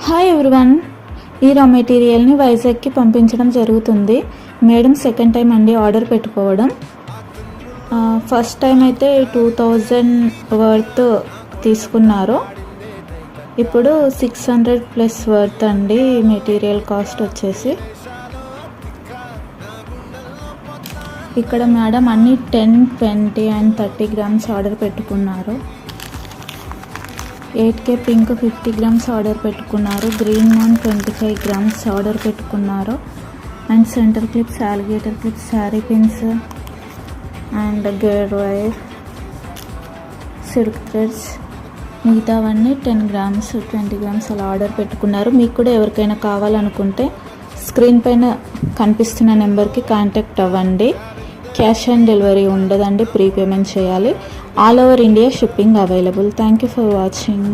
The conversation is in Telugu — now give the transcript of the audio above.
హాయ్ ఎవ్రీవన్, ఈ రా మెటీరియల్ని వైజాగ్కి పంపించడం జరుగుతుంది. మేడం సెకండ్ టైం అండి ఆర్డర్ పెట్టుకోవడం. ఫస్ట్ టైం అయితే 2000 వర్త్ తీసుకున్నారు. ఇప్పుడు 600 ప్లస్ వర్త్ అండి మెటీరియల్ కాస్ట్ వచ్చేసి. ఇక్కడ మేడం అన్ని 10, 20 అండ్ 30 గ్రామ్స్ ఆర్డర్ పెట్టుకున్నారు. 8K పింక్ 50 గ్రామ్స్ ఆర్డర్ పెట్టుకున్నారు. గ్రీన్ వన్ 25 గ్రామ్స్ ఆర్డర్ పెట్టుకున్నారు. And centre clips, alligator clips, sari pins and gear wire, silk threads, మిగతావన్నీ 10 గ్రామ్స్ 20 గ్రామ్స్ అలా ఆర్డర్ పెట్టుకున్నారు. మీకు కూడా ఎవరికైనా కావాలనుకుంటే స్క్రీన్ పైన కనిపిస్తున్న నెంబర్కి కాంటాక్ట్ అవ్వండి. క్యాష్ ఆన్ డెలివరీ ఉండదండి, ప్రీ పేమెంట్ చేయాలి. All over India shipping available. Thank you for watching.